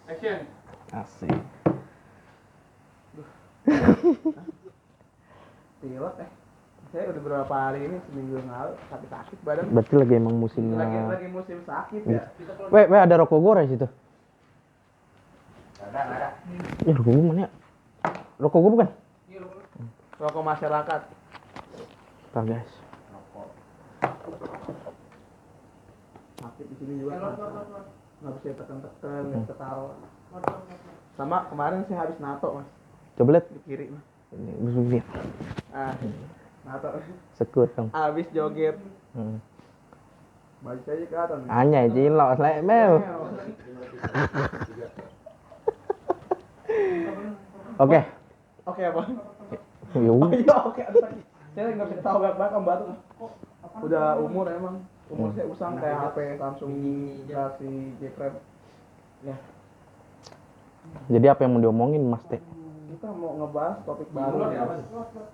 Action. Asik. Pilek saya udah beberapa hari ini, seminggu yang lalu sakit badan. Berarti lagi emang musimnya. Lagi musim sakit ya. Weh, ada rokok gue di situ. Ada. Ya rokok gue mana ya? Rokok gue bukan? Rokok masyarakat. Ntar guys. Sakit di sini juga. Nggak bisa tekan-tekan, nggak ketawa. Sama kemarin saya habis nato mas. Coba lihat. Di kiri mas. Ini begini. Nato. Sekut dong. Habis joget. Hmm. Baju saya ke atas. Anjay, cilok, selek mel. Oke. Oke apa? Yuk. Oh iya oke. Aduh tadi. Saya nggak bisa tahu banyak om batu. Udah umur emang. Umur saya usang kayak HP Samsung Galaxy J Prime. Ya. Jadi apa yang mau diomongin Mas Teh? Kita mau ngebahas topik baru ya.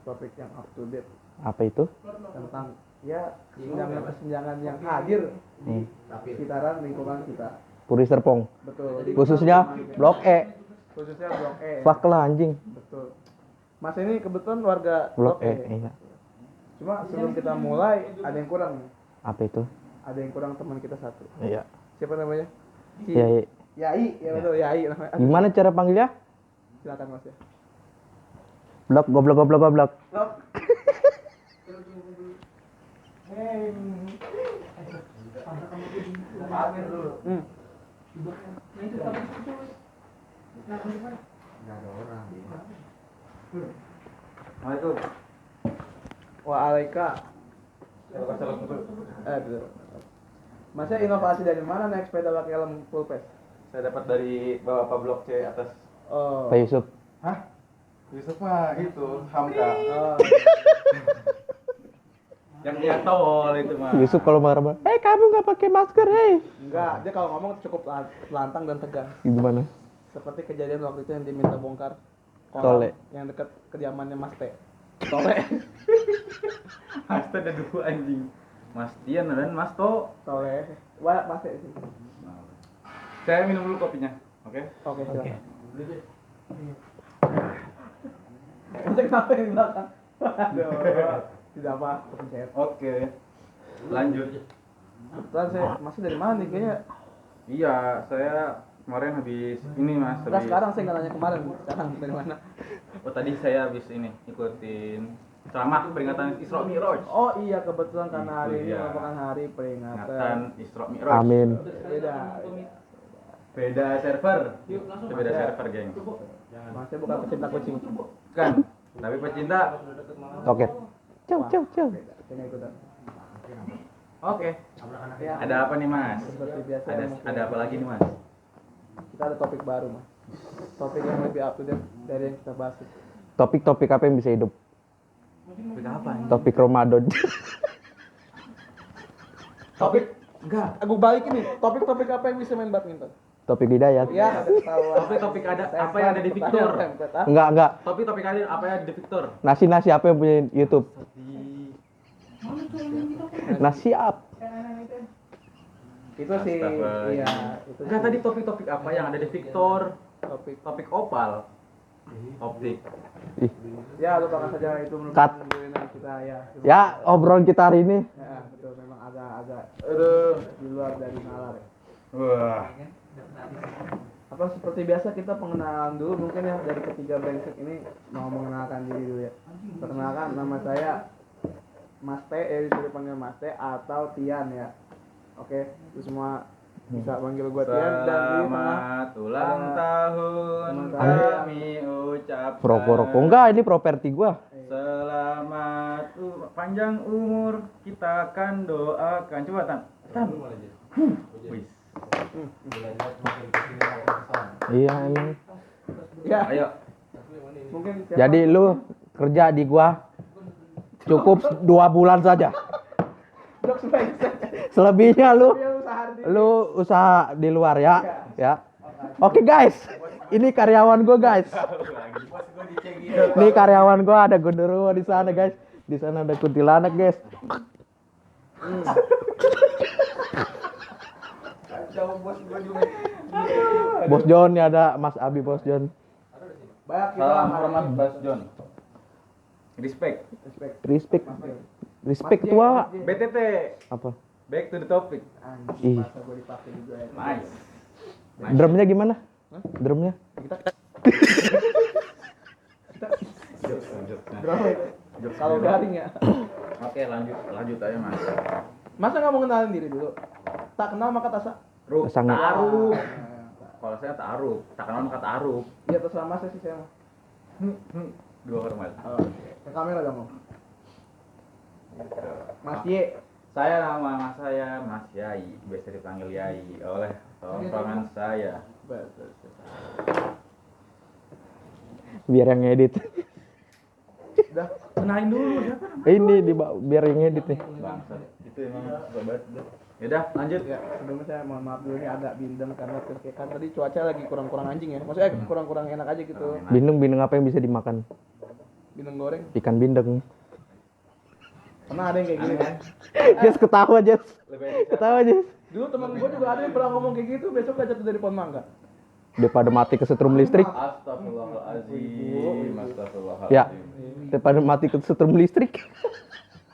Topik yang up to date Apa itu? tentang ya kesenjangan yang hadir di sekitaran lingkungan kita. Puri Serpong. Betul. Khususnya Blok E. Khususnya Blok E. Fuck lah anjing. Betul. Mas ini kebetulan warga Blok E. E. Iya. Cuma sebelum kita mulai ada yang kurang nih. Apa itu? Ada yang kurang teman kita satu. Iya. Siapa namanya? Ya, iya. Yai, ya betul Yai namanya. Gimana cara panggilnya? Silakan Mas ya. Blok goblok. Assalamualaikum. Betul. Masnya inovasi dari mana naik sepeda pakai helm full face? Saya dapat dari Bapak Blok C atas. Oh. Pak Yusuf. Hah? Yusuf mah itu Hamka. Oh. Yang tol itu mah. Yusuf kalau marah-marah, kamu nggak pakai masker, Enggak, dia kalau ngomong cukup lantang dan tegas. Gimana? Seperti kejadian waktu itu yang diminta bongkar Tole. yang dekat kediamannya Mas T. Tole. Mas T ada dua anjing. Mas Dian dan Mas To. Tole. Wah, Mas T sih. Saya minum dulu kopinya. Oke? Oke, silakan. Untuk kenapa yang di belakang? Aduh. Tidak apa, kepencet. Oke. Lanjut. Kebetulan saya masih dari mana nih kayaknya? Iya, saya kemarin habis ini Mas. Enggak, Habis... sekarang saya nggak nanya kemarin. Sekarang dari mana? Oh, tadi saya habis ini ikutin ceramah peringatan Isra Mi'raj. Oh iya, kebetulan karena hari ini Iya. merupakan hari peringatan. Peringatan Isra Mi'raj. Amin. Beda. Beda server. Itu beda server, geng. Masnya bukan pecinta kucing. Bukan, tapi pecinta. Oke. Ciao. Beda. Saya ikutan. Oke. Ya, Ada apa nih, Mas? seperti biasa. Ada apa lagi nih, Mas? Kita ada topik baru, Mas. Topik yang lebih up to date dari yang kita bahas. Topik-topik apa yang bisa hidup? Topik apa nih? Topik Ramadan. Topik enggak, aku balikin nih. Topik-topik apa yang bisa main badminton? Topik Hidayat. Ya, ada ketahuan. Topik apa yang ada di Victor? Enggak. Topik ada apa yang ada di Victor? Nasi apa yang punya YouTube? Nasi up. Itu sih, iya. Itu Enggak, sih. tadi topik apa yang ada di Victor? Topik. Topik opal. Optik. Ih. Ya, lupakan saja itu Cut. merupakan kita ya. Ya, obrolan kita hari ini. Ya, betul. Memang agak Aduh. di luar dari nalar. Wah. Apa seperti biasa kita pengenalan dulu mungkin ya dari ketiga brengsek ini mau mengenalkan diri dulu ya. Perkenalkan, nama saya Mas T, bisa dipanggil Mas T atau Tian ya. Oke, itu semua bisa panggil gua Tian dan di tengah Selamat ulang tahun teman saya. kami ucapkan. Rokok. Enggak, ini properti gua. Selamat panjang umur kita akan doakan. Coba Tan. Wis. Iya emang. Ya, Ayo. mungkin Jadi lu kerja di gua cukup 2 bulan saja. jokes brengsek. Selebihnya Dia usaha di lu usaha di luar ya. Ya. Oke guys, ini karyawan gua guys. Ini karyawan gua, ada genderuwo di sana guys. Di sana ada kuntilanak guys. jauh bos gua juga. Bos John nih ada Mas Abi Bos John. Banyak kita Salam hormat Bos John. Respect. respect. Respect tua. BTT. Apa? Back to the topic. Ih. Masa gue dipakai juga ya. Nice. Drumnya gimana? Drumnya? Kita Jokes, jokes. berapa itu? Kalau garing ya. Oke, lanjut aja Mas. Masa nggak mau kenalin diri dulu? Tak kenal maka tak sa. Ruk, Sangat. ta'aruf. Kalau saya ta'aruf, tak kenal maka ta'aruf. Iya terserah mas sih saya mah. Dua hormat. Oke. Ke kamera dong. Om. Mas Y. Saya nama saya Mas Yai, biasa dipanggil Yai oleh tongkrongan saya. Betul. Biar yang ngedit. Udah kenalin dulu ya. Ini biar yang ngedit nih. Bangsa. Itu emang sobat. Yaudah, lanjut. Ya, sebelumnya saya mohon maaf dulu ini agak bindeng karena kan tadi cuaca lagi kurang-kurang anjing ya. Maksudnya kurang-kurang enak aja gitu. Bindeng apa yang bisa dimakan? Bindeng goreng. Ikan bindeng. Pernah ada yang kayak gini kan? Jess ketawa Jess. Ketawa Jess. Dulu teman gue juga ada yang pernah ngomong kayak gitu, besok gak jatuh dari pohon mangga. Daripada mati kesetrum listrik. Astagfirullahaladzim. Astagfirullahaladzim. Ya. Daripada mati kesetrum listrik.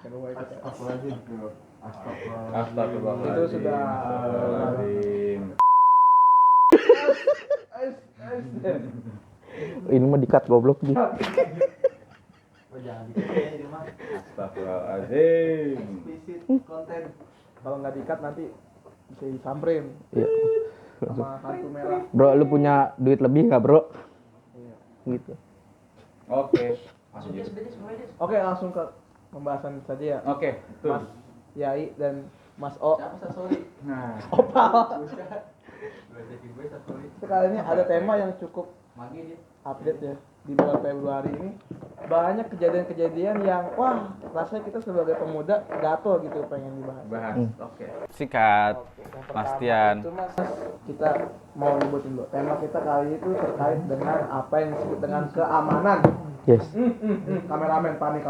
Astagfirullahaladzim. Itu sudah Astagfirullahaladzim. Ini mah dikat goblok nih. Astagfirullahaladzim. konten. Kalau nggak dikat nanti bisa disamperin Iya. sama hantu merah. Bro, lu punya duit lebih nggak bro? Iya. Gitu. Oke. Oke, langsung ke pembahasan saja ya. Oke, tuh. Mas Yai dan Mas O. Nah, Opal. Kali ini ada tema yang cukup update ya di bulan Februari ini. Banyak kejadian-kejadian yang wah rasanya kita sebagai pemuda gatel gitu pengen dibahas. bahas. Oke. Sikat. Yang Mas pertama Tian. itu Mas, kita mau nyebutin dulu. Tema kita kali itu terkait dengan apa yang disebut dengan keamanan. Yes. Kameramen panik.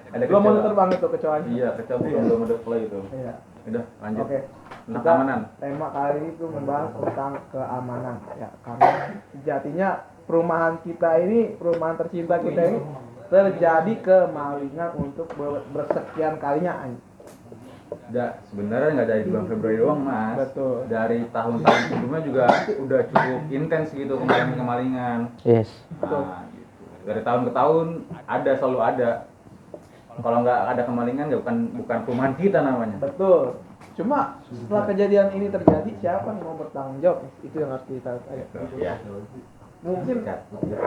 Ada Belum mau kecoa. terbang itu kecoanya. Iya, kecoa belum ada play itu. Iya. Udah, lanjut. Oke. Tentang Kita keamanan. tema kali ini itu membahas tentang keamanan ya karena sejatinya perumahan kita ini, perumahan tercinta kita ini terjadi kemalingan untuk bersekian kalinya. Sebenarnya nggak dari bulan Februari doang, Mas. Betul. Dari tahun-tahun sebelumnya juga udah cukup intens gitu kemalingan. Yes. Nah, gitu. Dari tahun ke tahun selalu ada. Kalau nggak ada kemalingan ya bukan perumahan kita namanya. Betul. Cuma setelah kejadian ini terjadi, siapa yang mau bertanggung jawab? Itu yang harus kita tanya. Ya. Mungkin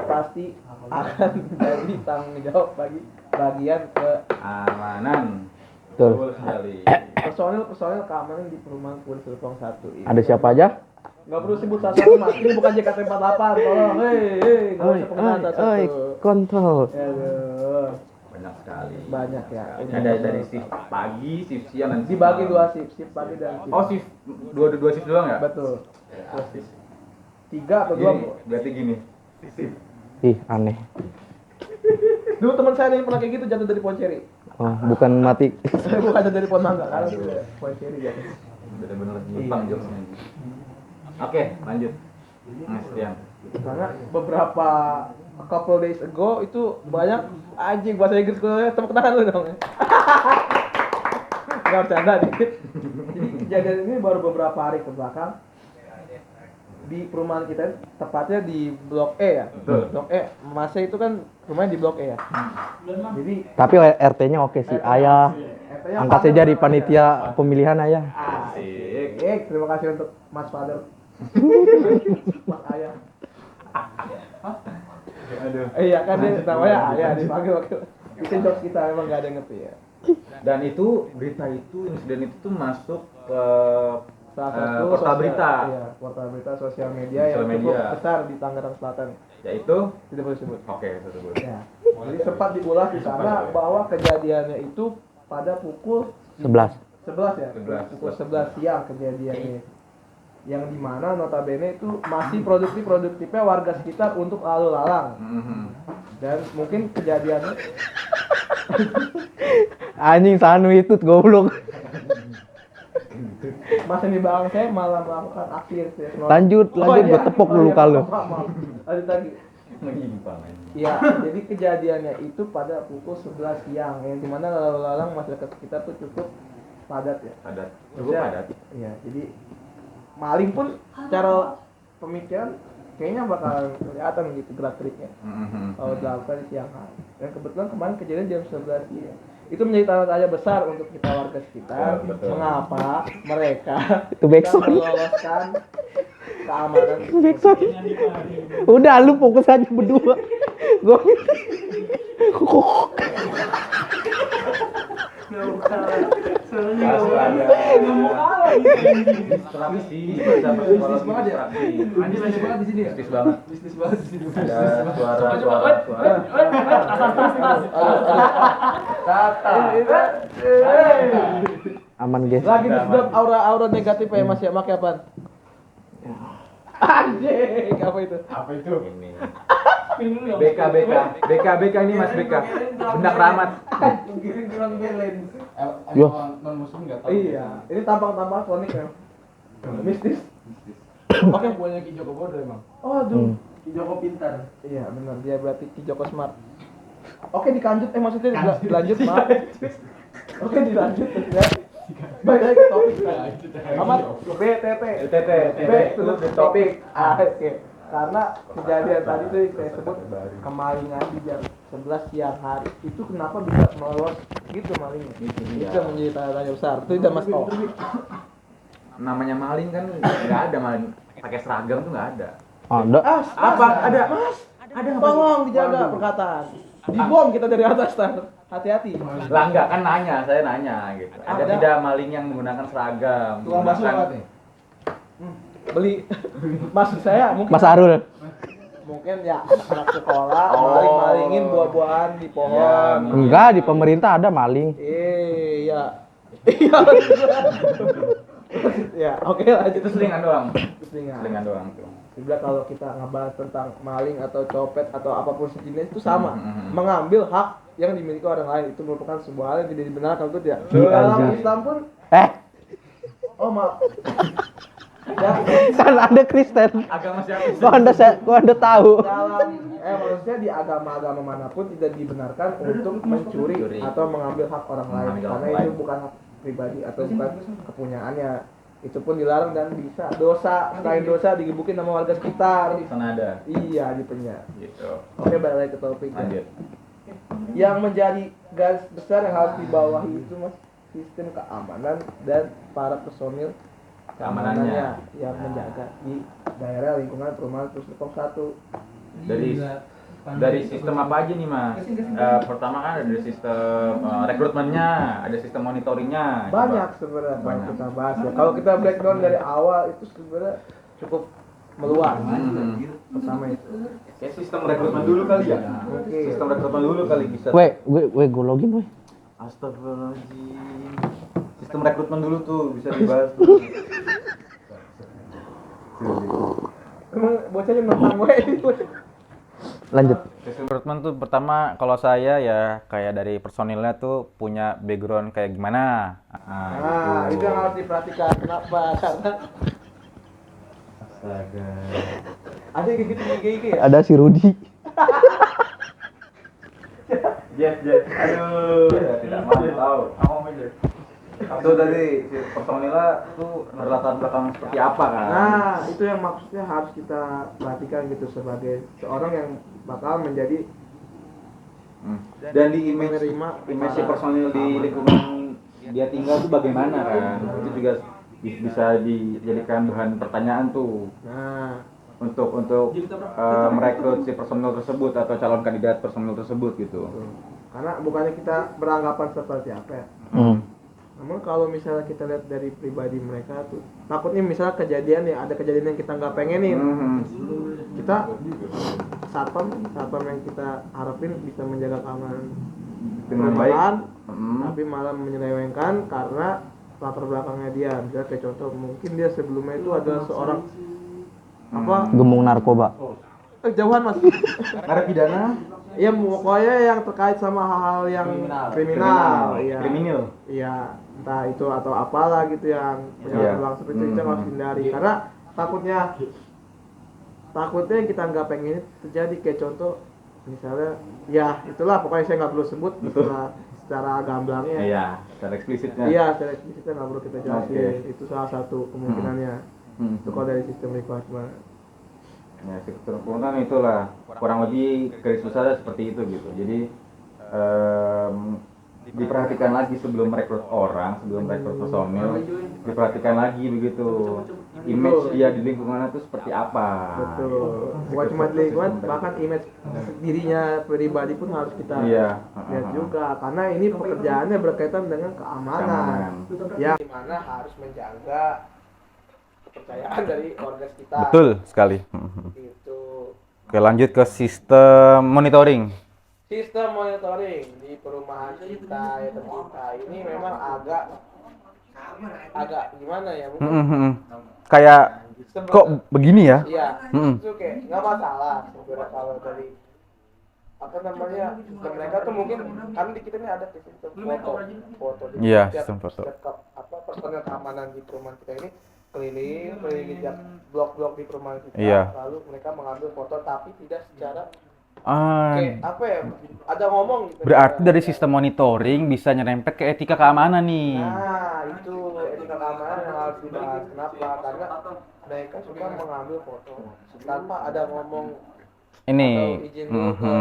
pasti akan jadi tanggung jawab bagi bagian Keamanan. Betul. Sekali. personil keamanan di perumahan Puri Serpong 1 ini. Ada siapa aja? Nggak perlu sebut satu-satu mas, ini bukan JKT48, tolong, hei, nggak usah pengenalan satu-satu. kontrol. Aduh, Banyak sekali. banyak ya. Ada dari shift pagi, shift siang, dan shift Dibagi malam. 2 shift pagi dan shift. Oh, shift dua shift doang ya? Betul. Ya, shift. 3 atau 2? Gini, berarti gini. Ih, aneh. Dulu teman saya ada yang pernah kayak gitu jatuh dari pohon ceri. Oh, bukan mati. Bukan jatuh dari pohon mangga, karena itu pohon ceri ya. Bener-bener nyimpang jokesnya. Oke, lanjut. Mas Tian. Karena beberapa couple days ago itu banyak anjing bahasa Inggris gue, tepuk tangan lu dong. Nggak bercanda dikit. Jadi kejadian ini baru beberapa hari ke belakang di perumahan kita, tepatnya di Blok E ya. Betul. Blok E, masnya itu kan rumahnya di Blok E ya. Jadi Tapi RT-nya oke sih. Ayah, RT-nya angkat father saja di namanya. panitia pemilihan ayah. Asik. Terima kasih untuk Mas Father. Mas Ayah. Aduh. Iya kan dia namanya Ayah dipanggil waktu. Itu jokes kita memang nggak ada yang ngerti ya. Dan itu berita itu insiden itu tuh masuk ke Salah satu portal berita, Iya, portal berita sosial media Sosial yang cukup media. besar di Tangerang Selatan. yaitu Tidak boleh sebut. oke tersebut. Ya. Jadi sempat diulas di sana bahwa kejadiannya itu pada pukul 11. 11 ya. 11. Pukul 11 siang kejadiannya. Yang dimana notabene itu masih produktifnya warga sekitar untuk lalu lalang. Mhm. Dan mungkin kejadiannya Anjing Sanu itu goblok. Mas ini bang saya malah melakukan aksi ekstremis. Lanjut, gue tepok dulu kalau. Lanjut lagi. Menyimpang aja. Iya, jadi kejadiannya itu pada pukul 11 siang yang dimana lalu lalang masyarakat kita tuh cukup padat ya. Padat. Cukup Maksudnya, padat. Iya, jadi maling pun secara pemikiran kayaknya bakal kelihatan gitu gerak geriknya kalau dilakukan di siang hari. Dan kebetulan kemarin kejadian jam 11 siang. Itu menjadi tanda tanya besar untuk kita warga sekitar. Betul. Mengapa mereka Itu backsound. meloloskan keamanan? Udah lu fokus aja berdua. Gue Langsung ada. Distraksi. Bisnis banget ya. Bisnis banget di sini ya. Bisnis banget di sini. Ada suara. aman guys. Lagi disedot aura-aura negatif ya Mas ya, pakai apaan? Anjing, apa itu? Apa itu? Ini. BK ini Mas BK. Benda keramat. Giring bilang belen. Yo. Non muslim enggak tahu. Iya, ini tampang-tampang kronik ya. Mistis. Oke, punya Ki Joko bodoh emang. Oh, aduh. Ki Joko pintar. Iya, benar. Dia berarti Ki Joko Smart. Oke, dilanjut. Maksudnya dilanjut, maaf. Oke, dilanjut ya. Baik lagi ke topik. Amat BTT. Back to the topic. Oke. Karena kejadian tadi tuh saya sebut kemalingan di jam 11 siang hari. Itu kenapa bisa melolos gitu malingnya? Itu yang menjadi tanda tanya besar. Itu tidak Mas Oh. Namanya maling kan nggak ada maling pakai seragam tuh nggak ada. Ada. Apa? Ada. Ada tolong dijaga perkataan. Dibom kita dari atas tar. Hati-hati. Lah enggak kan saya nanya gitu. Ada Ada. tidak maling yang menggunakan seragam? Tukang bakso Menggunakan- apa nih? Beli. Maksud saya mungkin Mas Arul. mungkin ya anak sekolah Oh. malingin buah-buahan di Ya, pohon. Enggak, di pemerintah ada maling. Iya. Iya. Ya, oke lanjut. itu selingan doang. Selingan. Selingan doang tuh. Sebenarnya kalau kita ngebahas tentang maling atau copet atau apapun sejenis itu sama, Hmm. mengambil hak yang dimiliki orang lain itu merupakan sebuah hal yang tidak dibenarkan itu tidak. Iya, Dalam iya. Islam pun, Oh, maaf. Ya, kan ada Kristen. Agama siapa? Kok anda tahu? dalam maksudnya di agama-agama manapun tidak dibenarkan untuk mencuri atau mengambil hak orang lain Mengambil karena hak itu lain. bukan hak pribadi atau bukan kepunyaannya. Itu pun dilarang dan bisa dosa, selain dosa digebukin sama warga sekitar. Sana ada. Iya, di penjara. Gitu. Oke, balik lagi ke topik. Ya. Lanjut. Yang menjadi garis besar yang harus dibawahi itu Mas, sistem keamanan dan para personil keamanannya yang menjaga di daerah lingkungan perumahan terus Depok 1. Dari sistem apa aja nih Mas? Pertama kan ada dari sistem rekrutmennya, ada sistem monitoringnya. Banyak sebenarnya kalau Banyak. kita bahas ya. Kalau kita breakdown dari awal itu sebenarnya cukup meluas. Pertama itu. Kayak sistem rekrutmen dulu kali ya. Oke. Sistem rekrutmen dulu kali bisa. Gue login, weh. Astagfirullahaladzim. Sistem rekrutmen dulu tuh bisa dibahas tuh. Emang bocahnya nentang gue itu. Lanjut. Sistem rekrutmen tuh pertama kalau saya ya kayak dari personilnya tuh punya background kayak gimana. Nah, itu yang harus diperhatikan. Kenapa? Karena Astaga. ada yang gitu IG ya. Ada si Rudi. Jeff. Aduh, tidak mau tahu. Itu tadi si personilnya tuh berlatar belakang seperti apa kan? Nah, itu yang maksudnya harus kita perhatikan gitu sebagai seorang yang bakal menjadi Dan di image si personil di lingkungan dia tinggal tuh bagaimana kan? Itu juga bisa dijadikan bahan pertanyaan tuh nah untuk merekrut si personil tersebut atau calon kandidat personil tersebut gitu. karena bukannya kita beranggapan seperti apa ya. Namun kalau misalnya kita lihat dari pribadi mereka tuh takutnya misalnya ada kejadian yang kita nggak pengenin. Kita satpam yang kita harapin bisa menjaga keamanan Dengan baik. perumahan, tapi malah menyelewengkan karena latar belakangnya dia. Misalnya kayak contoh mungkin dia sebelumnya itu adalah seorang Gemung narkoba. jauhan Mas. Narapidana? Iya pokoknya yang terkait sama hal-hal yang kriminal. Iya. Kriminal. Iya. entah itu atau apalah gitu yang penyalahgunaan seperti itu kita harus hindari karena takutnya kita nggak pengen terjadi kayak contoh misalnya ya itulah pokoknya saya nggak perlu sebut secara gamblangnya secara eksplisitnya nggak perlu kita jelasin. Itu salah satu kemungkinannya itu kalau dari sistem requirement ya sempurna itulah kurang lebih garis besarnya seperti itu gitu. Jadi diperhatikan lagi sebelum merekrut orang, sebelum merekrut personil, diperhatikan lagi begitu image dia di lingkungan itu seperti apa. Betul. Bukan cuma di lingkungan, bahkan image dirinya pribadi pun harus kita lihat juga karena ini pekerjaannya berkaitan dengan keamanan. Ya, dimana harus menjaga kepercayaan dari orgas kita. Betul sekali. Gitu. Oke, lanjut ke sistem monitoring. Sistem monitoring di perumahan kita ya tercinta ini memang agak gimana ya mungkin kayak kok begini ya? Iya, itu kayak nggak masalah sebenarnya kalau dari apa namanya sistem mereka tuh mungkin kan di kita ini ada sistem foto Iya, sistem foto. Apa personel keamanan di perumahan kita ini keliling tiap blok-blok di perumahan kita lalu mereka mengambil foto tapi tidak secara kayak apa ya ada ngomong gitu. Berarti dari sistem monitoring bisa nyerempet ke etika keamanan nih. Nah itu etika keamanan yang harus dibahas. Kenapa? Karena mereka suka mengambil foto tanpa ada ngomong ini atau izin dulu ke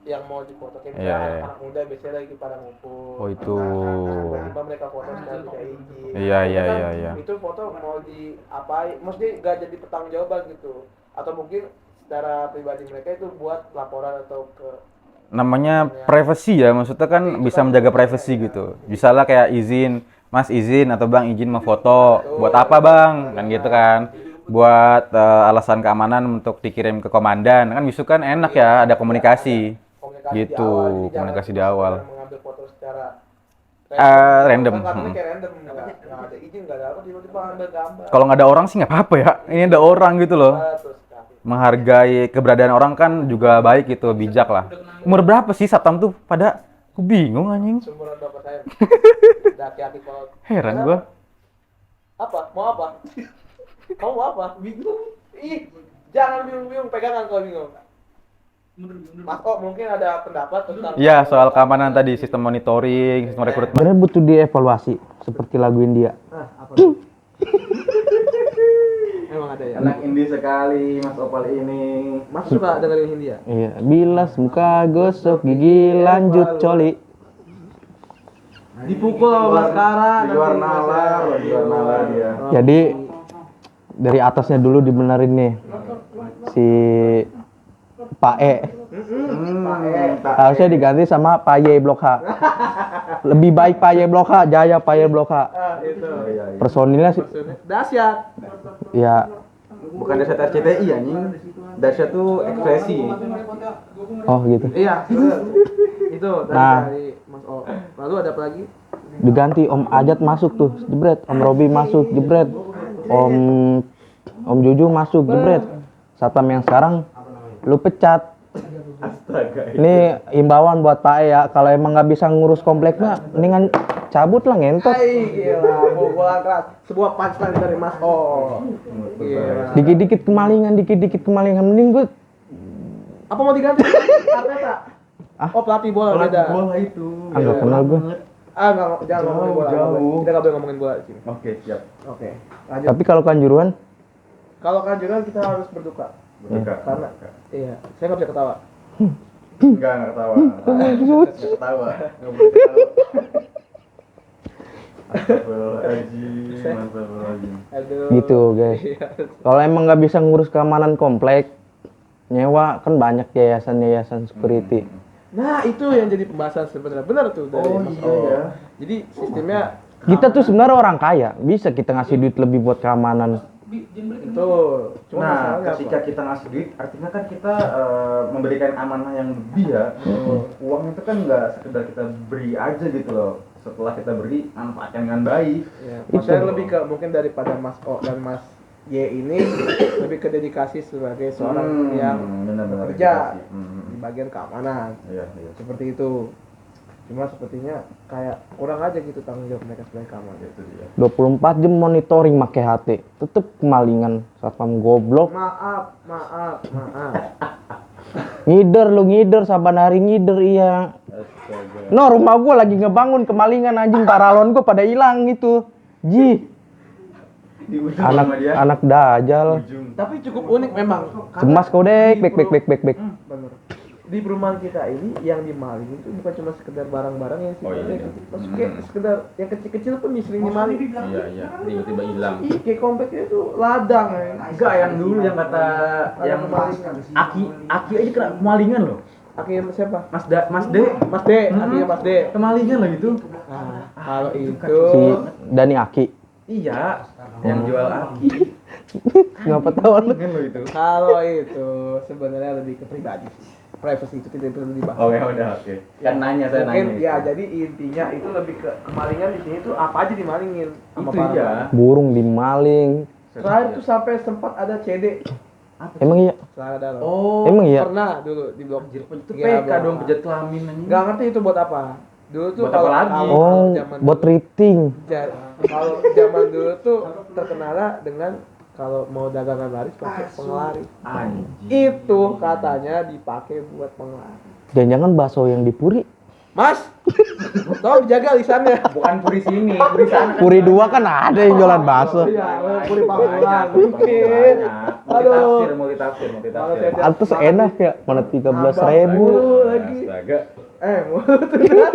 yang mau difoto. Kayak anak muda biasanya lagi pada ngumpul. Oh itu. Tiba-tiba mereka foto secara tidak izin. Iya. Itu foto mau diapain? Mesti nggak jadi pertanggungjawaban gitu. Atau mungkin secara pribadi mereka itu buat laporan atau ke namanya privacy ya, maksudnya kan bisa menjaga privacy gitu. Misalnya kayak izin, Mas izin atau Bang izin mau foto. Buat apa Bang? Kan gitu kan. Buat alasan keamanan untuk dikirim ke komandan. Kan bisu kan enak ya, ada komunikasi gitu, komunikasi di awal. Mengambil foto secara random. Kayak random, nggak ada izin, nggak ada apa, tiba-tiba ambil gambar. Kalau nggak ada orang sih nggak apa-apa ya. Ini ada orang gitu loh. Menghargai keberadaan orang kan juga baik gitu, bijak lah. Umur berapa sih satpam tuh? Pada aku bingung anjing. Seumuran bapak saya. Hati-hati kalau heran gua. Apa? Mau apa? Kamu mau apa? Bingung. Jangan bingung-bingung, pegangan kalau bingung. Mas kok mungkin ada pendapat tentang Iya, soal keamanan tadi, sistem monitoring, sistem rekrutmen. Sebenarnya butuh dievaluasi seperti lagu India. Apa tuh? Emang ada ya? Anak indie sekali Mas Opal ini. Mas suka dengerin Hindia? Iya, bilas muka gosok gigi lanjut coli. Dipukul sama Baskara. Di luar nalar dia. Jadi dari atasnya dulu dibenerin nih si Pak E. Harusnya diganti sama Pak Y Blok H. Lebih baik Pak Y Blok H, Jaya Pak Y Blok H. Itu. Personilnya sih Dahsyat. ya. Bukan dahsyat RCTI anjing. Dahsyat tuh ekspresi. Oh gitu. Iya, itu dari Mas O. Lalu ada apa lagi? Diganti Om Ajat masuk tuh, jebret. Om Robi masuk, jebret. Om Juju masuk, jebret. Satpam yang sekarang lu pecat. Astaga. Ini imbauan buat Pak E ya, kalau emang nggak bisa ngurus kompleknya, mendingan cabut lah ngentot. Gila, pukulan keras. Sebuah punchline dari Mas O. Gila. Dikit-dikit kemalingan, mending gue. Apa mau diganti? Arteta. Oh, pelatih bola beda. Bola itu. Nggak kenal gue. Jangan ngomongin bola. Kita nggak boleh ngomongin bola di sini. Oke, siap. Oke, lanjut. Tapi kalau Kanjuruhan, Kalau Kanjuruhan kita harus berduka. Karena iya, saya nggak bisa ketawa. Enggak ketawa. Enggak ketawa. Enggak boleh ketawa. Astagfirullahaladzim. Aduh. gitu guys. Kalau emang nggak bisa ngurus keamanan komplek, nyewa kan banyak yayasan security. Nah, itu yang jadi pembahasan sebenarnya. Benar tuh dari Mas O. ya. Jadi sistemnya Kita tuh sebenarnya orang kaya, bisa kita ngasih duit lebih buat keamanan. itu cuma Nah, masalahnya ketika apa? kita ngasih duit, artinya kan kita memberikan amanah yang lebih ya. Uang itu kan nggak sekedar kita beri aja gitu loh. Setelah kita beri, manfaatkan dengan baik. Ya, maksudnya lebih ke mungkin daripada Mas O dan Mas Y ini lebih ke dedikasi sebagai seorang yang benar-benar bekerja dedikasi. di bagian keamanan. Iya. Seperti itu. Cuma sepertinya kayak kurang aja gitu tanggung jawab mereka sebagai keamanan. Itu dia. 24 jam monitoring make HT. Tetep kemalingan satpam goblok. Maaf. Ngider saban hari ngider iya. Astaga. No, rumah gua lagi ngebangun kemalingan anjing, paralon gua pada hilang gitu. Ji, Di ujung sama dia. anak dajal. Ujung. Tapi cukup unik memang. Cemas kau dek, bek. Bener. Di perumahan kita ini yang dimaling itu bukan cuma sekedar barang-barang yang Oh, sifatnya iya. gitu. Maksudnya kayak sekedar yang kecil-kecil pun sering dimaling. Iya, tiba-tiba hilang. Ih, kayak kompleknya itu ladang ya. Enggak, yang dulu yang kata yang kemalingan. Aki aja kena kemalingan loh. Akhirnya siapa? Mas D. Mas D, akhirnya Mas D. Kemalingan loh itu. Nah, kalau itu Si Dani Aki. Iya, yang jual aki. Ngapa tahu lu? Kemalingan loh itu. kalau itu sebenarnya lebih ke pribadi sih. Privacy itu tidak perlu dibahas. Oh ya udah, oke. Kan nanya saya Mungkin nanya. ya itu. jadi intinya itu lebih ke kemalingan di sini tuh apa aja dimalingin sama Itu para iya. orang. Burung dimaling. Terakhir tuh sampai sempat ada CD. Emang iya? Celana dalam. Oh, Emang iya? Pernah dulu di blok itu Iya, PK dong, Bang. pejat kelamin anjing. Nggak ngerti itu buat apa. Dulu tuh Buat apa lagi? Oh, buat rating. kalau zaman dulu tuh terkenalnya dengan kalau mau dagangan laris pakai penglaris. Anjing. Itu katanya dipakai buat penglaris. Jangan-jangan bakso yang di Puri. Mas, tolong dijaga lisannya. Bukan puri sini, puri sana. Puri 2 kan ada yang jualan bakso. Iya, puri Pamulang mungkin. Aduh. Aduh. Multitafsir. Pantes enak ya, mana 13.000. Lagi. Astaga. Mulut udah.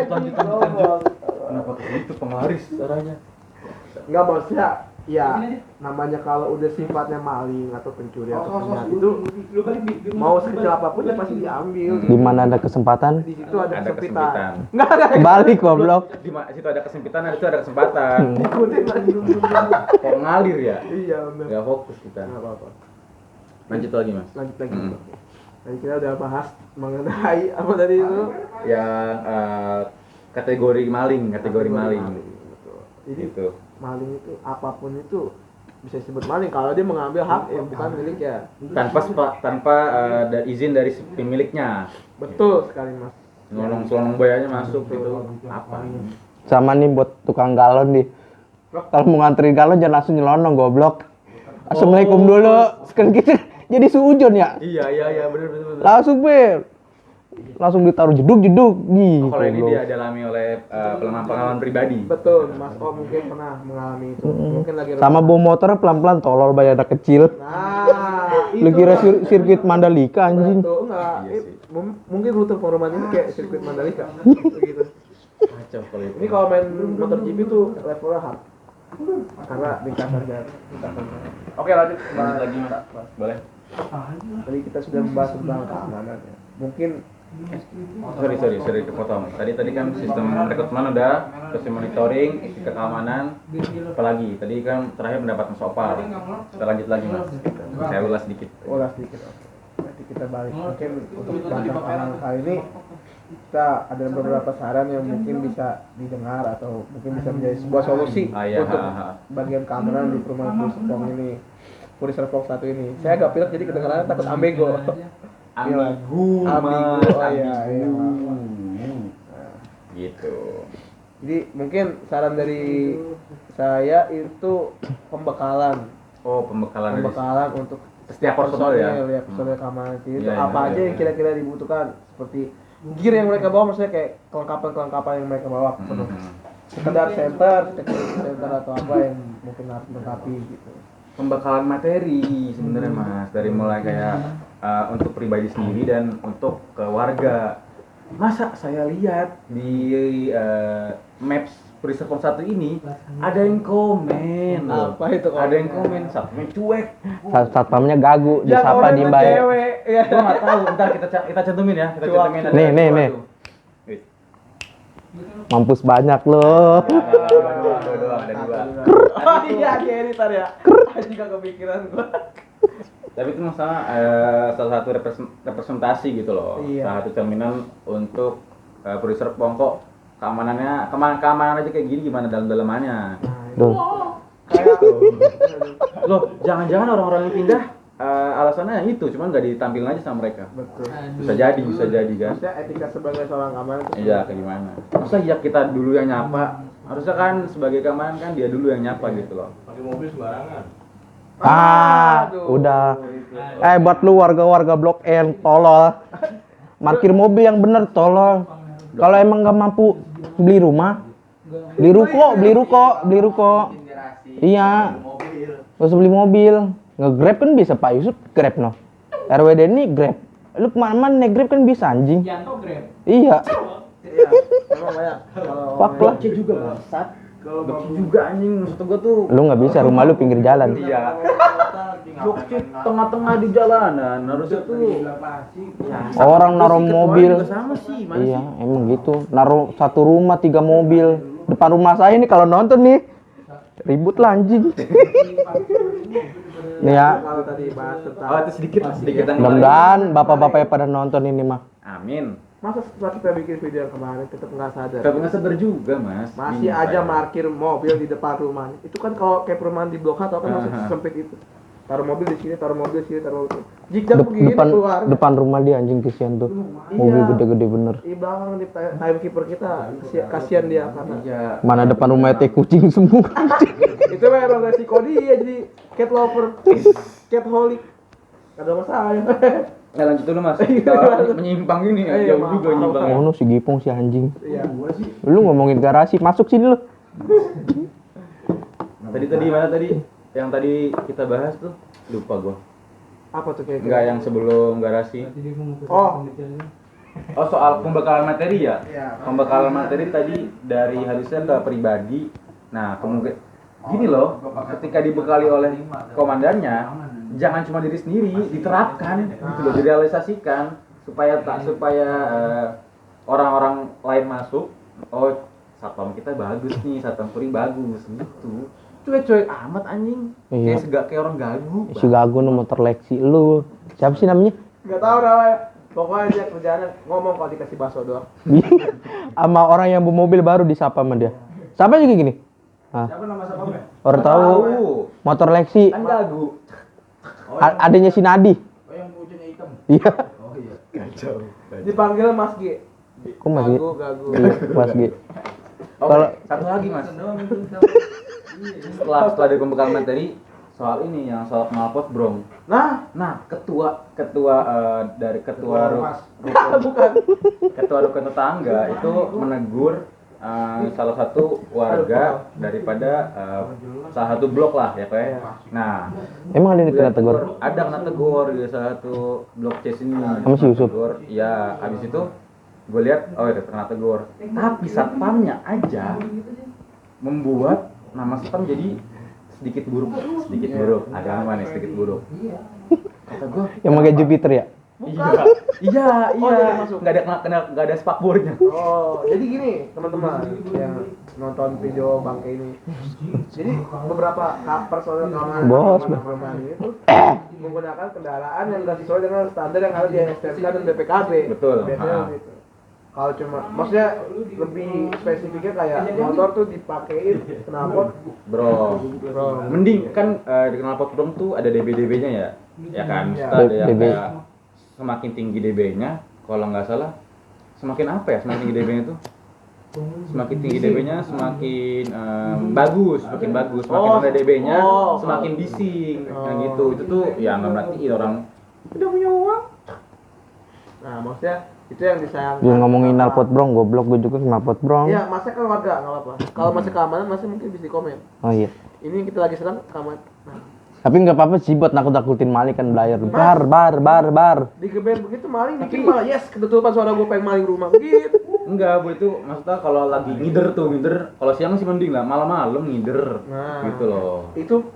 Lanjut. Kenapa ke situ penglaris caranya? Enggak maksudnya ya namanya kalau udah sifatnya maling atau pencuri atau penjahat itu mau sekecil apapun ya pasti diambil. Di mana ada kesempatan? Di situ ada Ada kesempitan. kesempitan. Enggak ada. Balik goblok. Di situ ada kesempitan, di situ ada kesempatan. Ikutin lagi. Kok ngalir ya? Iya benar. Gak fokus kita. Enggak apa-apa. Lanjut lagi, Mas. Lanjut lagi. Tadi kita udah bahas mengenai apa tadi itu? Yang kategori maling. Betul. Jadi Itu. maling itu apapun itu bisa disebut maling kalau dia mengambil hak yang bukan milik ya. Tanpa ada izin dari si pemiliknya. Betul sekali mas. Selonong bayanya masuk gitu. Apa? Sama nih buat tukang galon nih. Kalau mau nganterin galon jangan langsung nyelonong goblok. Assalamualaikum dulu. Sekarang kita jadi suujon ya. Iya, benar. Langsung be. Langsung ditaruh jeduk nih. Oh, kalau ini dia dialami oleh pengalaman pribadi. Betul mas. Oh mungkin pernah mengalami itu. Mungkin lagi. Sama bawa motor pelan-pelan tolol bayar anak kecil. Nah. Lu kira sirkuit Mandalika anjing. Betul enggak. Iya sih. Mungkin rute perumahan ini kayak sirkuit Mandalika. Begitu. Kacau kalau itu. Ini kalau main motor GP tuh levelnya hard. Karena ringkasan jalan. Oke lanjut. Lanjut lagi, Mas. Boleh. Tadi kita sudah membahas tentang keamanan ya. Mungkin Sorry kepotong. Tadi kan sistem rekrutmen udah, sistem monitoring, keamanan, apalagi tadi kan terakhir pendapat Mas Opal. Kita lanjut lagi Mas. Saya ulas sedikit. ulas sedikit. Nanti kita balik. Mungkin untuk bahas keamanan kali ini kita ada beberapa saran yang mungkin bisa didengar atau mungkin bisa menjadi sebuah solusi Iya, untuk bagian keamanan di perumahan Puri Serpong ini. Puri Serpong 1 ini. Saya agak pilek jadi kedengarannya takut ambego. Ambigu, Ambigu, oh iya. Gitu. Jadi mungkin saran dari saya itu pembekalan Oh, pembekalan untuk setiap personal ya. personel keamanan itu Iya, apa iya, aja iya, yang iya. kira-kira dibutuhkan seperti gear yang mereka bawa, maksudnya kayak kelengkapan yang mereka bawa penuh. Sekedar center atau apa yang mungkin harus melengkapi gitu. Pembekalan materi sebenarnya Mas, dari mulai kayak untuk pribadi sendiri dan untuk ke warga. Masa saya lihat di Maps Puri Serpong 1 ini ada yang komen loh. Apa itu komen? Ada yang komen, satpamnya cuek. Satpamnya gagu, disapa di mbak. Ya. Gua nggak tahu, ntar kita cantumin ya, kita Cuak. cantumin. Nih. Wih, Mampus banyak loh. ada dua. Oh iya, editor ya. Anjing gak kepikiran gua. Tapi itu masalah salah satu representasi gitu loh. Iya. Salah satu cerminan untuk Puri Serpong kok keamanan aja kayak gini, gimana dalam-dalamannya. Duh. Kayak Loh, jangan-jangan orang-orang yang pindah alasannya itu, cuman nggak ditampilin aja sama mereka. Betul. Bisa jadi kan. Maksudnya etika sebagai seorang keamanan itu Iya, kayak gimana? Masa ya kita dulu yang nyapa? Harusnya kan sebagai keamanan kan dia dulu yang nyapa gitu loh. Pakai mobil sembarangan. Aduh. Udah. Buat lu warga-warga Blok M, tolol. Parkir mobil yang bener, tolol. Kalau emang nggak mampu beli rumah, beli ruko. Iya. Gak usah beli mobil. Nge-grab kan bisa Pak Yusuf, grab no. RWD ini grab. Lu kemana-mana naik grab kan bisa anjing. Janto Grab. Iya. Iya. Memang banyak. Kalau Fuck lah. Gokce juga bangsat. Gokce juga anjing, maksud gua tuh. Lu nggak bisa, rumah lu pinggir jalan. Iya. Gokce tengah-tengah di jalanan, harusnya tuh. Orang naruh mobil. Juga sama sih, mana Iya, sih? emang gitu. Naruh satu rumah 3 mobil. Depan rumah saya nih kalau nonton nih. Ribut lah anjing. Nih ya. kalau tadi bahas tentang Oh, itu sedikit yang Mudah-mudahan bapak-bapak yang pada nonton ini mah. Amin. masa setelah kita bikin video yang kemarin tetap nggak sadar. Tapi nggak sadar juga, Mas. Masih Bingung aja saya. parkir mobil di depan rumahnya. Itu kan kalau kayak perumahan di Blok H atau kan masih Aha. sempit itu. Taruh mobil di sini, taruh mobil di sini, taruh mobil. Jika begini Depan keluar. depan rumah dia anjing kesian tuh. Mobil Iya. gede-gede bener. Di belakang di timekeeper kita kasihan dia karena Iya. Mana depan rumahnya teh kucing semua. itu memang resiko dia jadi cat lover, cat holic. Ada masalah ya. Nah, lanjut dulu, Mas. Kita menyimpang ini ya. Iya, Jauh juga maaf. nyimpang. Oh, no, si Gipong si anjing. Iya. Lu ngomongin garasi, masuk sini lu. Tadi mana tadi? Yang tadi kita bahas tuh lupa gua. Apa tuh kayak Enggak yang sebelum garasi. Oh. Oh, soal pembekalan materi ya? Iya. Pembekalan materi tadi dari harusnya ke pribadi. Nah, kemungkinan gini loh, ketika dibekali oleh komandannya, jangan cuma diri sendiri, diterapkan gitu loh, direalisasikan supaya orang-orang lain masuk. Oh, satpam kita bagus nih, satpam kuring bagus gitu. Cuek-cuek amat anjing. Iya. Kayak orang gagu. Si Gago no motor Lexi lu. Siapa sih namanya? Enggak tahu namanya. Pokoknya dia kerjaannya ngomong kalau dikasih bakso doang. Sama orang yang bawa mobil baru disapa sama dia. Siapa juga gini? Ah, Siapa nama satpamnya? orang tahu motor Lexi. Kan gagu. Adanya si Nadi. Oh, yang ujungnya hitam. Iya. Oh iya. Kacau. Dipanggil Mas G. Kok masih? Gagu. Iya, Mas G. Oke, Kalau- satu lagi Mas. Setelah dari pembekalan materi soal ini yang soal knalpot brong. Nah, Ketua dari ketua Ormas. bukan. ketua rukun tetangga itu menegur salah satu warga daripada salah satu blok lah ya kayak. Nah, Emang ada yang kena tegur? ada kena tegur di salah satu blok C sini. Sama si Yusuf? Tegur. Iya, habis itu gue lihat oh ya kena tegur. Tapi satpamnya aja membuat nama satpam jadi sedikit buruk. Agama nih sedikit buruk. Kata gue, Yang pakai Jupiter ya? iya, Oh, jadi masuk. nggak ada spakbornya. Oh, jadi gini teman-teman yang nonton video bangke ini. Jadi beberapa personel kalangan Bos, perumahan ini tuh menggunakan kendaraan yang nggak sesuai dengan standar yang ada di STNK dan BPKB. Betul. Biasanya Ah. gitu. Kalau cuma, maksudnya lebih spesifiknya kayak motor tuh dipakein knalpot, Bro, bro. mending kan di knalpot brong tuh ada DB-DB-nya ya, ya kan? Iya. Maksudnya ada yang DB. kayak semakin tinggi DB-nya, kalau nggak salah, semakin apa ya? Semakin tinggi DB-nya tuh, semakin tinggi DB-nya semakin bagus, semakin bagus. Semakin Oh. rendah DB-nya, Oh. semakin bising. Nah Oh. gitu, itu tuh ya nggak berarti orang udah punya uang. Nah, maksudnya itu yang disayangkan. Dia ngomongin knalpot brong, goblok gue juga knalpot brong. Iya, masnya kan warga, nggak apa-apa. Kalau masih keamanan, masnya mungkin bisa komen. Oh iya. Ini kita lagi sedang keamanan. Nah, Tapi nggak apa-apa sih buat nakut-nakutin maling kan belayar. Bar. digeber begitu maling, dikit malah yes, kebetulan suara gue pengen maling rumah begitu. Enggak, Bu, itu maksudnya kalau lagi ngider, kalau siang sih mending lah, malam-malam ngider. Nah. Gitu loh. Itu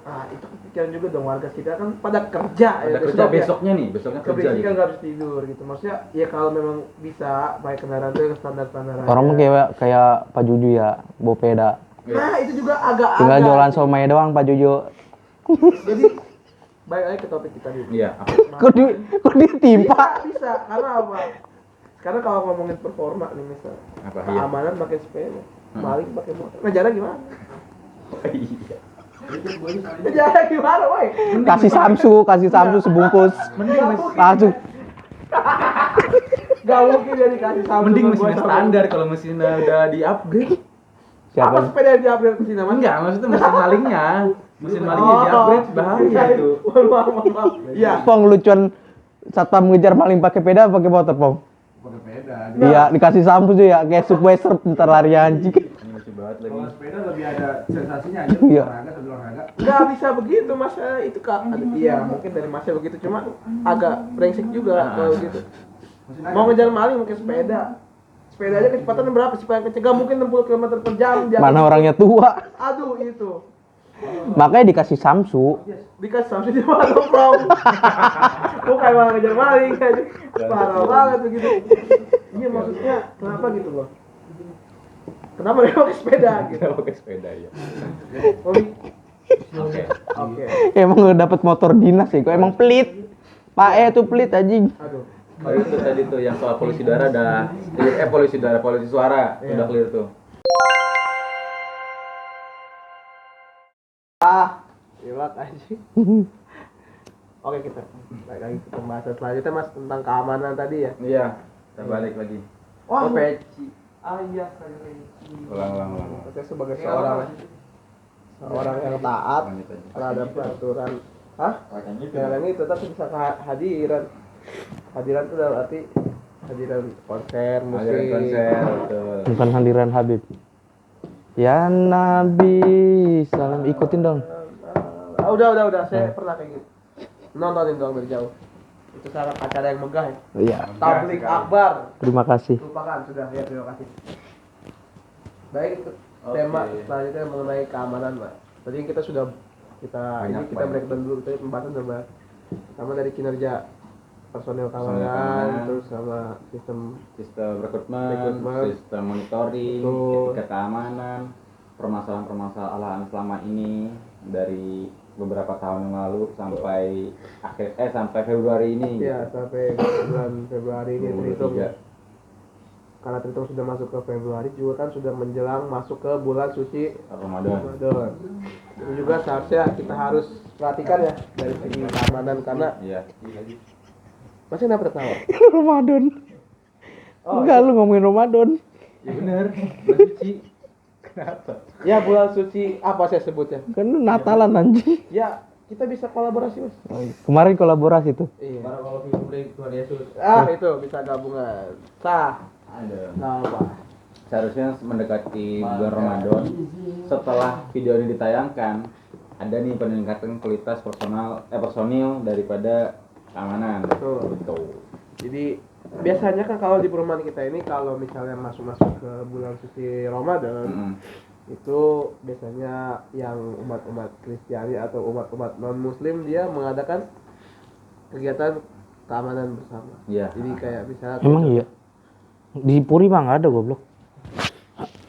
kepikiran juga dong warga sekitar kan pada kerja Ada kerja besoknya besoknya kerja Keberisikan gitu. nggak bisa tidur gitu. Maksudnya ya kalau memang bisa pakai kendaraan itu yang standar-standar aja. Orang mah kayak Pak Juju ya, bawa peda. Nah, itu juga agak Tinggal jualan somai doang Pak Juju. Jadi baik lagi ke topik kita dulu. Iya, apa? Kok ditimpa? Bisa, karena apa? Karena kalau ngomongin performa nih misal, Apa iya? keamanan pakai sepeda, maling pakai motor. Nah, jalan gimana? Oh, iya. Ya gimana, woi? Kasih Samsu sebungkus. Langsung. Gak mungkin dia dikasih Samsung. Mending buat mesinnya Samsung. standar kalau mesinnya udah di-upgrade. Apa Siapa? sepeda yang di-upgrade ke sini, Mas? Enggak, maksudnya mesin malingnya. Mesin malingnya di-upgrade bahaya itu. Maaf. Iya. Pong lucuan satpam ngejar maling pakai peda pakai motor, Pong. Pakai sepeda. Iya, dikasih Samsu tuh ya, kayak Subway surf ntar lari anjing. Ini lucu banget lagi. Kalau sepeda lebih ada sensasinya aja. Iya. Olahraga sambil olahraga. Nggak bisa begitu, Mas. Itu Kak. Iya, mungkin dari Masnya begitu, cuma agak brengsek juga kalau gitu. Mau ngejar maling pakai sepeda. Sepeda aja kecepatan berapa sih Pak? Kecegah mungkin 60 km per jam. Dia- Mana orangnya tua. Aduh, itu. Makanya dikasih Samsu. Dikasih Samsung di mana nongkrong. Bukan malah ngejar maling aja. Parah banget begitu. Iya, maksudnya kenapa gitu loh? Kenapa dia pakai sepeda gitu? Kita pakai sepeda ya. Oh, Oke. oke. Emang udah dapet motor dinas ya, kok emang pelit. Pak tuh pelit anjing. Aduh. Oh itu tadi tuh yang soal polusi udara udah clear. Polusi udara, polusi suara Iya. udah clear tuh. Gila anjing. Oke, kita balik lagi ke pembahasan selanjutnya Mas tentang keamanan tadi ya. Iya. Kita balik lagi. Wah, peci. Ah iya, peci. Ulang. Saya sebagai seorang yang taat Lanjut aja. terhadap peraturan. Hah? Yang itu tapi bisa kehadiran. Hadiran itu dalam arti hadiran konser, musik. Aliran konser, betul. Bukan hadiran Habib. Ya Nabi, salam ikutin dong. Udah. Saya pernah kayak gitu. Nontonin doang dari jauh. Itu sangat acara yang megah ya. Iya, Tablik akbar. terima kasih. Lupakan sudah ya, terima kasih. Baik, Oke. tema selanjutnya mengenai keamanan, Pak. Tadi kita Banyak. breakdown dulu tadi pembahasan udah bahas. Pertama dari kinerja personel Personel keamanan, keamanan. terus sama sistem Sistem rekrutmen, Rekrutmen. sistem monitoring, Betul. etika keamanan, permasalahan-permasalahan selama ini dari beberapa tahun yang lalu sampai sampai Februari ini. ya sampai bulan Februari ini terhitung. 2023. Karena terhitung sudah masuk ke Februari juga kan sudah menjelang masuk ke bulan suci Ramadan. Ramadan. Ini juga seharusnya kita harus perhatikan ya dari segi keamanan karena Iya. masih kenapa tertawa? Ramadan. Oh, Enggak, lu ngomongin Ramadan. Ya benar. Suci. Kenapa? Ya bulan suci apa saya sebutnya? Kan lu Natalan anjing. Ya kita bisa kolaborasi Mas. Kemarin kolaborasi tuh. Iya. Kalau publik Tuhan Yesus. Itu bisa gabungan. Sah. Ada. Nggak apa. Seharusnya mendekati bulan Ramadan, setelah video ini ditayangkan, ada nih peningkatan kualitas personil daripada keamanan. Betul. Jadi biasanya kan kalau di perumahan kita ini kalau misalnya masuk ke bulan suci Ramadan Mm-mm. itu biasanya yang umat-umat Kristiani atau umat-umat non Muslim dia mengadakan kegiatan keamanan bersama. Iya. Jadi kayak misalnya Emang iya. Di Puri mah nggak ada goblok.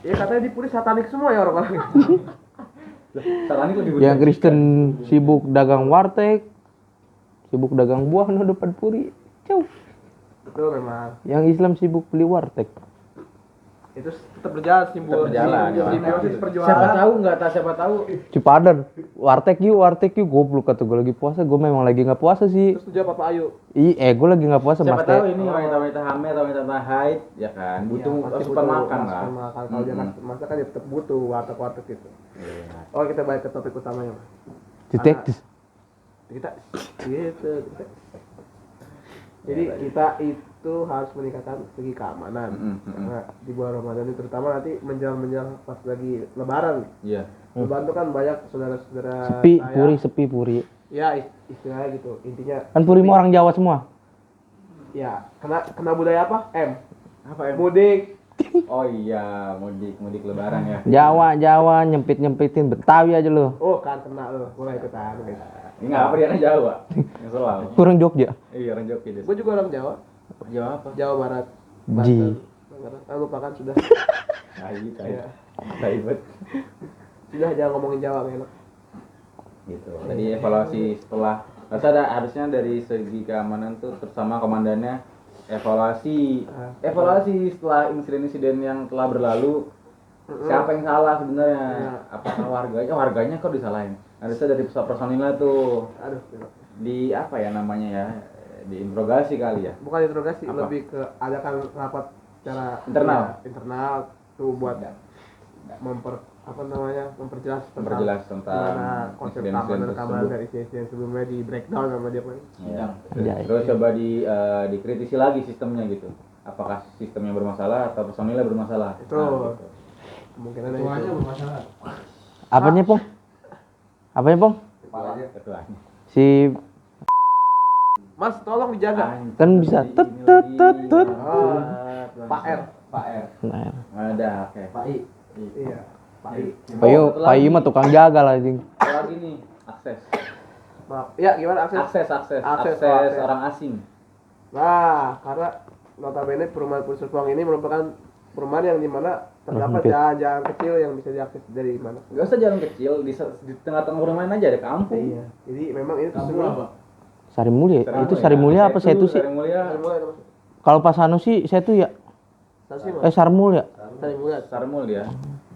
ya katanya di Puri satanik semua ya orang-orang. Salah ini lebih Yang Kristen sibuk dagang warteg, sibuk dagang buah no depan Puri. Jauh. Betul memang. Yang Islam sibuk beli warteg. Itu tetap berjalan simbol berjalan, ya. simbiosis perjuangan. siapa tahu Cipadan, warteg yuk, goblok kata gue lagi puasa, gue memang lagi nggak puasa sih. Terus tujuh apa Pak Ayu? Gue lagi nggak puasa siapa mas tahu Teh. ini wanita-wanita hamil atau wanita haid ya kan butuh Iya, pasti asupan butuh makan lah. asupan makan. Kalau dia masak kan dia tetap butuh warteg gitu. Oh kita balik ke topik utamanya Mas. Detektif. Kita gitu. Jadi kita itu harus meningkatkan segi keamanan. Karena di bulan Ramadan ini terutama nanti menjelang pas lagi Lebaran. Iya. Lebaran itu kan banyak saudara-saudara Sepi Puri. Ya istilahnya gitu. Intinya Kan Puri mah orang Jawa semua. ya kena budaya apa? Apa ya? Mudik. Oh iya, mudik lebaran ya. Jawa nyempitin Betawi aja lo. Oh kan kena lo. Mulai ikutan. Ini nggak apa dia kan Jawa. Yang selalu. Kurang Jogja. Iya, orang Jogja dia. Gue juga orang Jawa. Jawa apa? Jawa Barat. Ji. Banten. Lupakan sudah. Tai. Bet. Sudah jangan ngomongin Jawa nggak enak. Gitu. Tadi evaluasi setelah harusnya dari segi keamanan tuh bersama komandannya evaluasi setelah insiden-insiden yang telah berlalu siapa yang salah sebenarnya? Iya. Apakah warganya? Oh, warganya kok disalahin? Harusnya dari personilnya tuh Aduh, di apa ya namanya ya? Diinterogasi kali ya. bukan interogasi, Apa? lebih ke ada kan rapat secara Internal. ya, internal tuh buat memperjelas Tentang gimana konsep insiden-insiden keamanan tersebut. dari insiden sebelumnya di breakdown sama dia kan. Iya. Iya. Terus coba dikritisi lagi sistemnya gitu. Apakah sistemnya bermasalah atau personilnya bermasalah? Itu. Gitu. Kemungkinan Semuanya itu. bermasalah. Apanya, Pong? Apanya, Pong? Kepalanya ketuanya. Si Mas, tolong dijaga. kan bisa tut tut tut tut. Oh, Pak R. Pak R. Nah, Ada, oke. Pak I. Iya, Pak I. Payu mah tukang jaga lah anjing. Satu lagi nih, akses. Maaf. Ya, gimana akses? Akses orang asing. Nah, karena notabene perumahan Pulau Serpong ini merupakan perumahan yang dimana terdapat Hampir. jalan-jalan kecil yang bisa diakses dari mana. Gak usah jalan kecil, di tengah-tengah perumahan aja ada kampung. Iya. Jadi memang ini Kamu semua apa? Sari Mulia. Itu Sari Mulia apa saya itu sih? Sari Mulia. mulai Mas. Kalau pas anu sih saya tuh ya Sasi Mas. Sarmul ya. Sari mulai. Sarmul ya.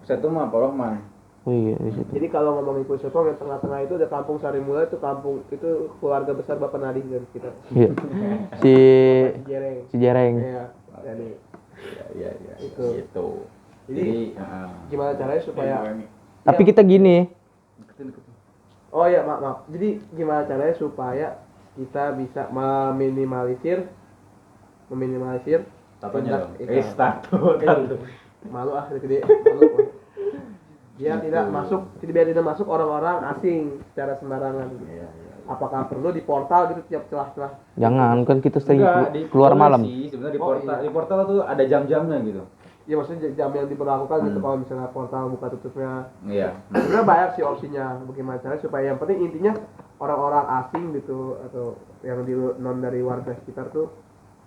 Saya tuh mah Pak Rohman. Oh iya di situ. Jadi kalau ngomongin Pulau Serpong yang tengah-tengah itu ada kampung Sari Mulai, itu kampung itu keluarga besar Bapak Nadi dari kita. Iya. Si Jereng. si Jereng. Iya. Jadi Iya. Itu. Gitu. Jadi, gimana caranya supaya Tapi kita gini, Oh iya, maaf. Jadi gimana caranya supaya kita bisa meminimalisir Tatonya dong. tindak- Tato. malu gede malu. Biar tidak masuk orang-orang asing secara sembarangan. Iya. Apakah perlu di portal gitu tiap celah-celah? jangan kan kita sering Enggak, keluar boleh malam. sih, sebenarnya di Oh, portal, iya. di portal tuh ada jam-jamnya gitu. Ya maksudnya jam yang diberlakukan gitu kalau misalnya portal buka tutupnya. Iya. Sebenarnya banyak sih opsinya bagaimana caranya supaya yang penting intinya orang-orang asing gitu atau yang non dari warga sekitar tuh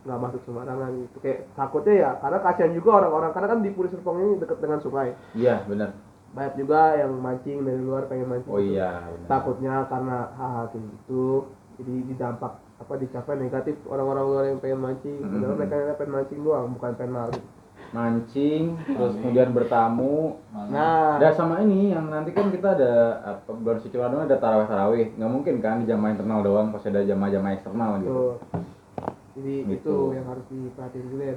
nggak masuk sembarangan gitu. Kayak takutnya ya karena kasihan juga orang-orang karena kan di Pulau Serpong ini dekat dengan sungai. Iya, benar. Banyak juga yang mancing dari luar pengen mancing. Oh gitu. iya, benar. Takutnya karena hal-hal kayak gitu jadi didampak dicapai negatif orang-orang luar yang pengen mancing. Padahal mereka yang pengen mancing doang bukan pengen lari. Mancing, terus kemudian bertamu. Nah, Ada sama ini yang nanti kan kita ada bulan suci Ramadan ada tarawih. Nggak mungkin kan di jamaah internal doang, pasti ada jamaah eksternal gitu. tuh. Jadi Gitu. itu yang harus diperhatiin dulu ya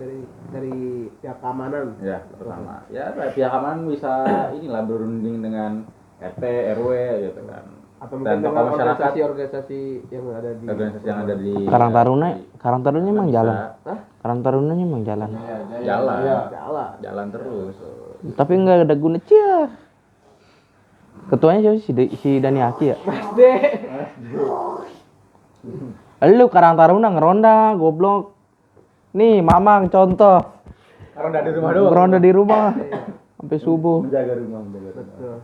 dari pihak keamanan. Ya, pertama. Ya, pihak keamanan bisa inilah berunding dengan RT, RW gitu kan. Atau Dan mungkin tokoh dengan masyarakat, organisasi yang ada di organisasi yang ada di Karang Taruna emang bisa jalan. Hah? Karang Tarunanya emang jalan. jalan. Jalan. Jalan terus. Tapi nggak ada guna cia. Ketuanya siapa sih? Si Dani Aki ya? SD. Lu Karang Taruna ngeronda, goblok. Nih, Mamang contoh. Karena udah di rumah doang. Ngeronda di rumah sampai subuh. Menjaga rumah. Betul.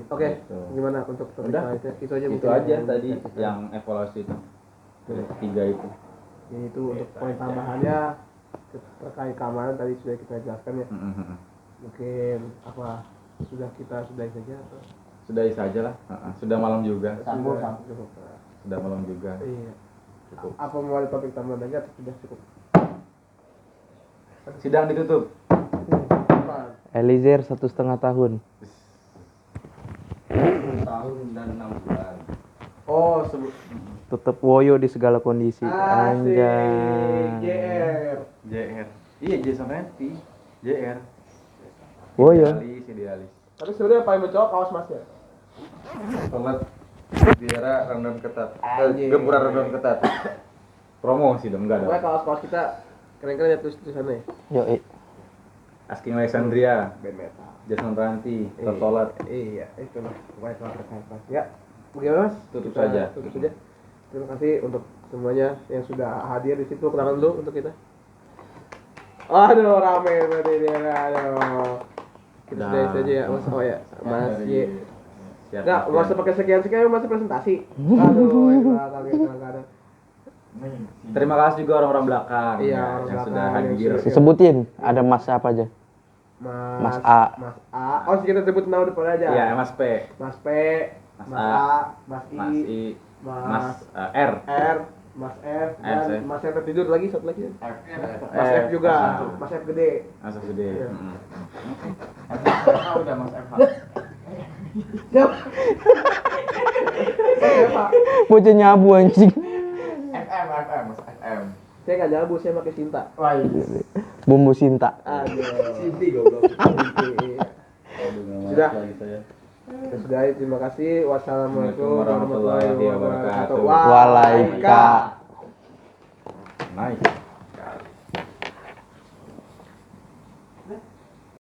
Oke, gimana untuk topik Udah. selanjutnya? Itu aja Itu mungkin aja yang tadi bisa kita- yang evaluasi itu. Dari ketiga itu. Jadi itu untuk poin tambahannya terkait keamanan tadi sudah kita jelaskan ya. Mungkin apa sudah kita sudahi saja atau Sudahi saja lah. Sudah malam juga. sudah cukup? Sudah malam juga. Iya. Cukup. Apa mau ada topik tambahan lagi atau sudah cukup? Sidang ditutup. Eliezer 1,5 tahun. Tahun dan 6 bulan. Oh, Tetap woyo di segala kondisi. Asik. Anjay. JR. JR. Iya, Jason Ranti. JR. Woyo. Idealis. Tapi sebenarnya paling mencolok kaos Mas ya. Sholat di era rundown ketat. Anjing. Gempuran rundown ketat. Promosi dong, enggak Pokoknya dong. kaos-kaos kita keren-keren ya tulisannya. Yo, Asking Alexandria, Band metal. Jason Ranti, Sholat. Iya, itu lah. Pokoknya kalau keren Ya, bagaimana Mas? Tutup Kita saja. Tutup saja. Terima kasih untuk semuanya yang sudah hadir di situ. Kenalan dulu untuk kita. Aduh, rame berarti ini. Aduh. Kita Dah. sudahi saja ya, Mas. Oh ya, Mas Y. Siap, Enggak, siap. nggak usah pakai sekian-sekian, masih presentasi. Aduh, ya kadang-kadang. Terima kasih juga orang-orang belakang Iya, ya, orang yang belakang sudah yang hadir. sudah- sebutin ada Mas apa aja? Mas A. Mas A. Oh, kita sebut nama depan aja. Iya, Mas P, Mas P, Mas Mas A, A, Mas I, Mas I, Mas Mas R, R, Mas F F, dan ya. Mas F tidur lagi satu lagi. F. Mas F juga. Mas F gede. Asap gede. Iya. Udah Mas F. Siapa? Siapa? Bocah nyabu anjing. FM Mas FM. Saya nggak jabu, saya pakai Sinta. Wah, Bumbu Sinta. Aduh. Cinti goblok. Sudah. Ya sudah, terima kasih. Wassalamualaikum Warahmatullahi wabarakatuh. Waalaikumsalam. Walaika. Nice.